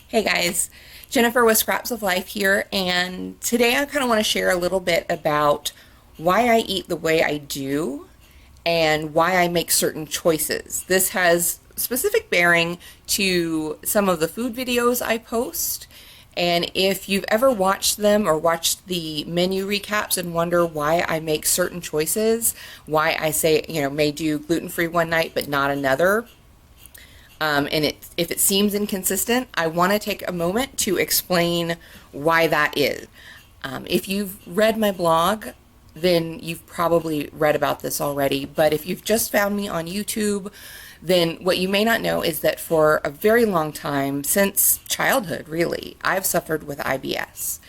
Hey guys, Jennifer with Scraps of Life here, and today I kind of want to share a little bit about why I eat the way I do and why I make certain choices. This has specific bearing to some of the food videos I post, and if you've ever watched them or watched the menu recaps and wonder why I make certain choices, why I say, may do gluten-free one night but not another, if it seems inconsistent, I want to take a moment to explain why that is. If you've read my blog, then you've probably read about this already. But if you've just found me on YouTube, then what you may not know is that for a very long time, since childhood really, I've suffered with IBS.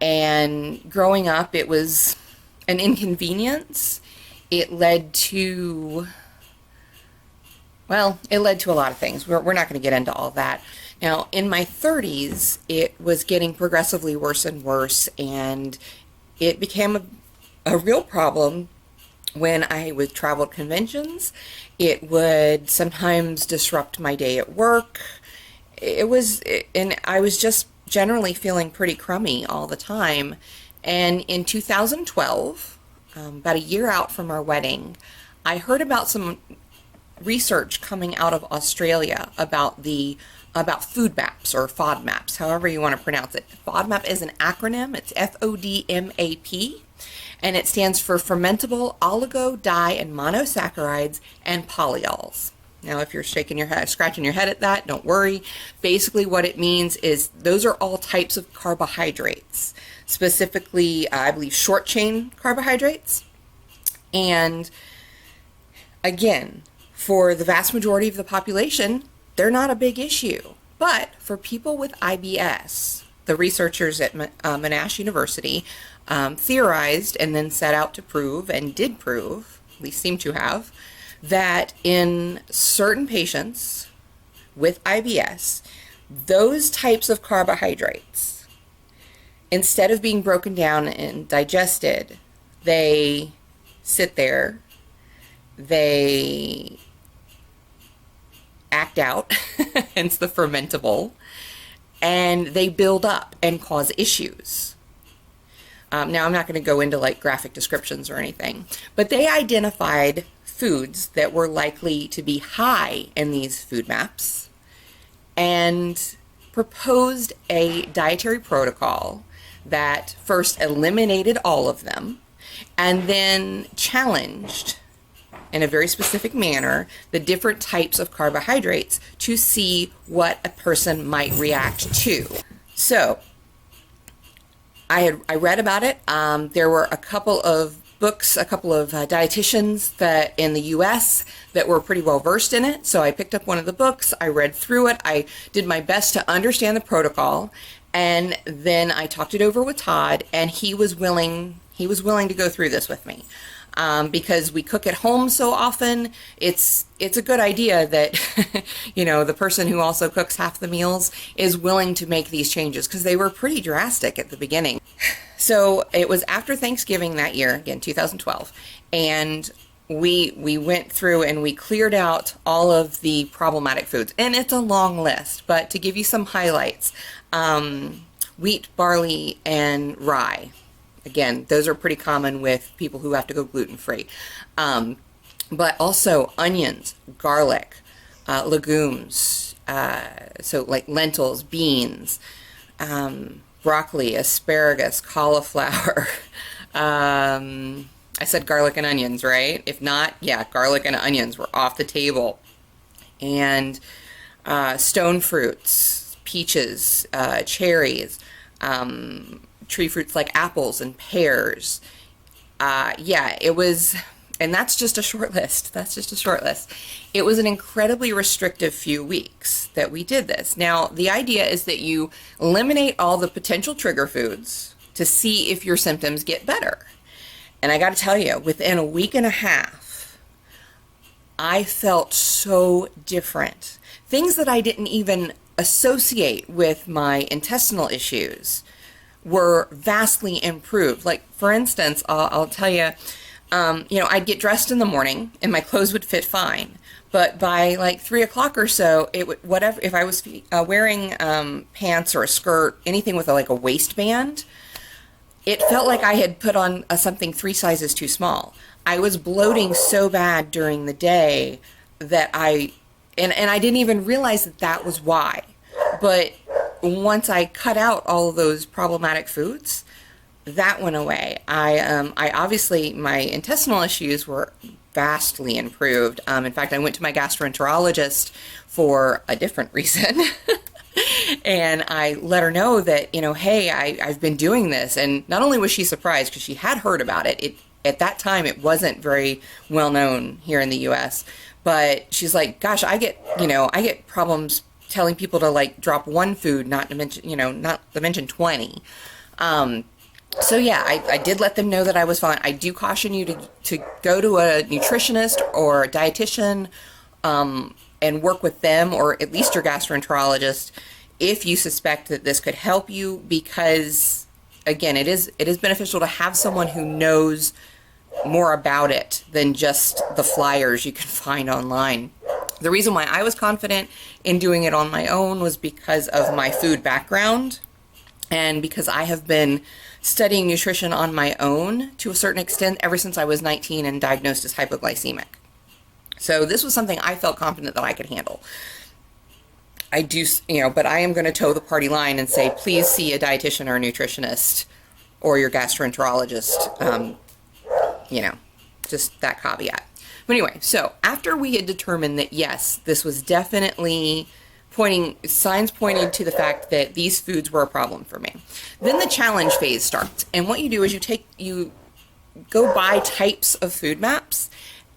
And growing up, it was an inconvenience. It led to it led to a lot of things. We're not going to get into all that. Now, in my 30s, it was getting progressively worse and worse, and it became a real problem when I would travel conventions. It would sometimes disrupt my day at work. And I was just generally feeling pretty crummy all the time. And in 2012, about a year out from our wedding, I heard about some research coming out of Australia about food maps or FODMAPs, however you want to pronounce it. FODMAP is an acronym. It's FODMAP, and it stands for fermentable oligo, di, and monosaccharides and polyols. Now, if you're shaking your head, scratching your head at that, don't worry. Basically, what it means is those are all types of carbohydrates, specifically, I believe, short chain carbohydrates. And again, for the vast majority of the population, they're not a big issue. But for people with IBS, the researchers at Monash University theorized and then set out to prove, and did prove, at least seem to have, that in certain patients with IBS, those types of carbohydrates, instead of being broken down and digested, they sit there, they act out, hence the fermentable, and they build up and cause issues. Now, I'm not going to go into like graphic descriptions or anything, but they identified foods that were likely to be high in these food maps and proposed a dietary protocol that first eliminated all of them and then challenged in a very specific manner the different types of carbohydrates to see what a person might react to. So I read about it. There were a couple of books, a couple of dietitians that in the US that were pretty well versed in it. So I picked up one of the books, I read through it, I did my best to understand the protocol, and then I talked it over with Todd, and he was willing to go through this with me. Because we cook at home so often, it's a good idea that, the person who also cooks half the meals is willing to make these changes, because they were pretty drastic at the beginning. So it was after Thanksgiving that year, again, 2012, and we went through and we cleared out all of the problematic foods. And it's a long list, but to give you some highlights, wheat, barley, and rye. Again, those are pretty common with people who have to go gluten-free. But also onions, garlic, legumes, so like lentils, beans, broccoli, asparagus, cauliflower. I said garlic and onions, right? If not, yeah, garlic and onions were off the table. And stone fruits, peaches, cherries, tree fruits like apples and pears. It was, and that's just a short list. It was an incredibly restrictive few weeks that we did this. Now, the idea is that you eliminate all the potential trigger foods to see if your symptoms get better. And I got to tell you, within a week and a half, I felt so different. Things that I didn't even associate with my intestinal issues were vastly improved. Like, for instance, I'll tell you, I'd get dressed in the morning and my clothes would fit fine, But by like 3 o'clock or so, whatever, if I was wearing pants or a skirt, anything with like a waistband, it felt like I had put on something 3 sizes too small. I was bloating so bad during the day that and I didn't even realize that that was why. But once I cut out all of those problematic foods, that went away. I obviously, my intestinal issues were vastly improved. In fact, I went to my gastroenterologist for a different reason. And I let her know that, hey, I've been doing this. And not only was she surprised because she had heard about it, at that time it wasn't very well known here in the US, but she's like, gosh, I get problems telling people to like drop one food, not to mention 20. So yeah, I did let them know that I was fine. I do caution you to go to a nutritionist or a dietitian, and work with them, or at least your gastroenterologist, if you suspect that this could help you, because again, it is beneficial to have someone who knows more about it than just the flyers you can find online. The reason why I was confident in doing it on my own was because of my food background, and because I have been studying nutrition on my own to a certain extent ever since I was 19 and diagnosed as hypoglycemic. So this was something I felt confident that I could handle. I do, but I am going to toe the party line and say, please see a dietitian or a nutritionist or your gastroenterologist, just that caveat. But anyway, so after we had determined that yes, this was definitely signs pointing to the fact that these foods were a problem for me, then the challenge phase starts. And what you do is you go buy types of food maps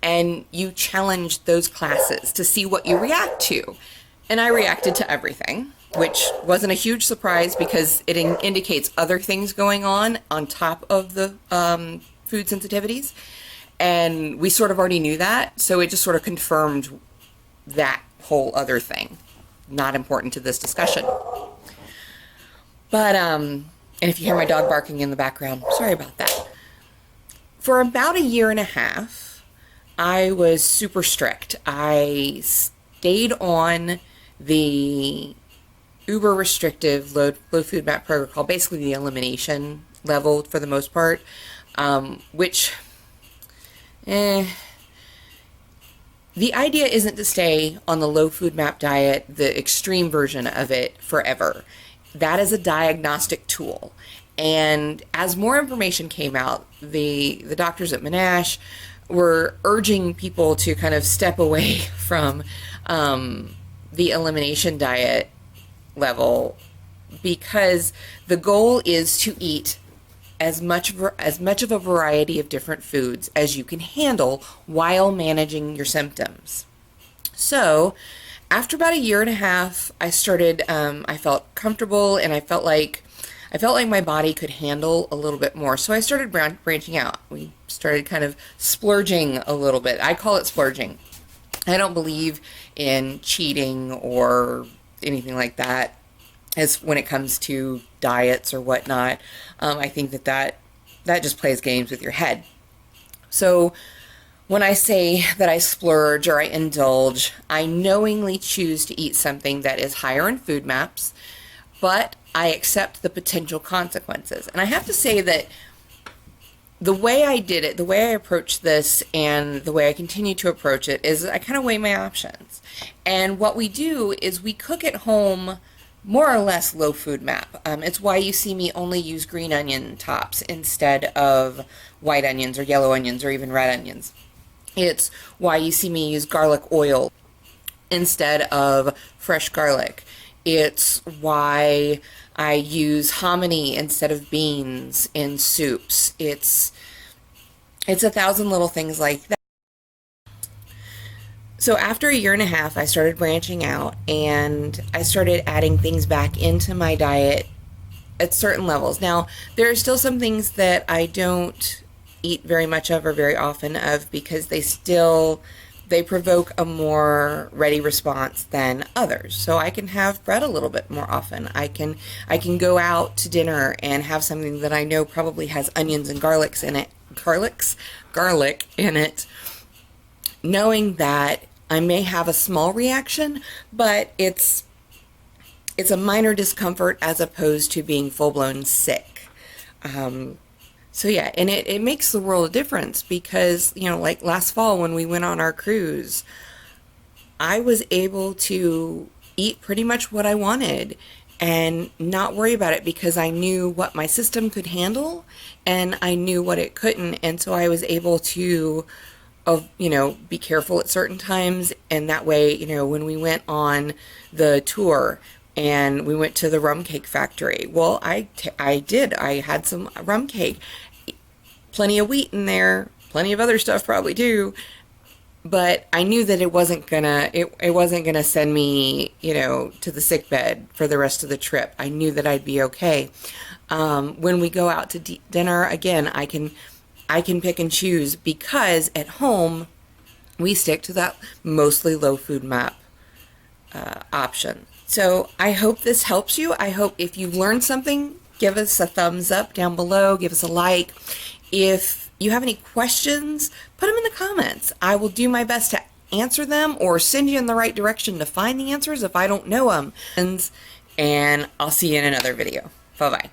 and you challenge those classes to see what you react to. And I reacted to everything, which wasn't a huge surprise because it indicates other things going on top of the food sensitivities. And we sort of already knew that, so it just sort of confirmed that whole other thing. Not important to this discussion. But, and if you hear my dog barking in the background, sorry about that. For about 1.5 years, I was super strict. I stayed on the uber restrictive Low-FOOD-Map protocol, basically the elimination level for the most part, which, the idea isn't to stay on the Low-FOOD-Map diet, the extreme version of it, forever. That is a diagnostic tool. And as more information came out, the doctors at Monash were urging people to kind of step away from the elimination diet level, because the goal is to eat as much of a variety of different foods as you can handle while managing your symptoms. So after about 1.5 years, I started, I felt comfortable, and I felt like my body could handle a little bit more. So I started branching out. We started kind of splurging a little bit. I call it splurging. I don't believe in cheating or anything like that as when it comes to diets or whatnot. I think that just plays games with your head. So when I say that I splurge or I indulge, I knowingly choose to eat something that is higher in food maps, but I accept the potential consequences. And I have to say that the way I did it, the way I approached this, and the way I continue to approach it is I kind of weigh my options. And what we do is we cook at home more or less low food map. It's why you see me only use green onion tops instead of white onions or yellow onions or even red onions. It's why you see me use garlic oil instead of fresh garlic. It's why I use hominy instead of beans in soups. It's 1,000 little things like that. So after 1.5 years, I started branching out, and I started adding things back into my diet at certain levels. Now, there are still some things that I don't eat very much of or very often of because they provoke a more ready response than others. So I can have bread a little bit more often. I can go out to dinner and have something that I know probably has onions and garlic in it, knowing that I may have a small reaction, but it's a minor discomfort as opposed to being full-blown sick. So yeah, and it makes the world a difference because, you know, like last fall when we went on our cruise, I was able to eat pretty much what I wanted and not worry about it because I knew what my system could handle and I knew what it couldn't. And so I was able to, you know, be careful at certain times. And that way, you know, when we went on the tour and we went to the rum cake factory, well, I did. I had some rum cake, plenty of wheat in there, plenty of other stuff probably too. But I knew that it wasn't gonna send me, you know, to the sick bed for the rest of the trip. I knew that I'd be okay. When we go out to dinner again, I can pick and choose because at home we stick to that mostly Low-FOOD-MAP option. So I hope this helps you. I hope if you've learned something, give us a thumbs up down below. Give us a like. If you have any questions, put them in the comments. I will do my best to answer them or send you in the right direction to find the answers if I don't know them. And I'll see you in another video. Bye-bye.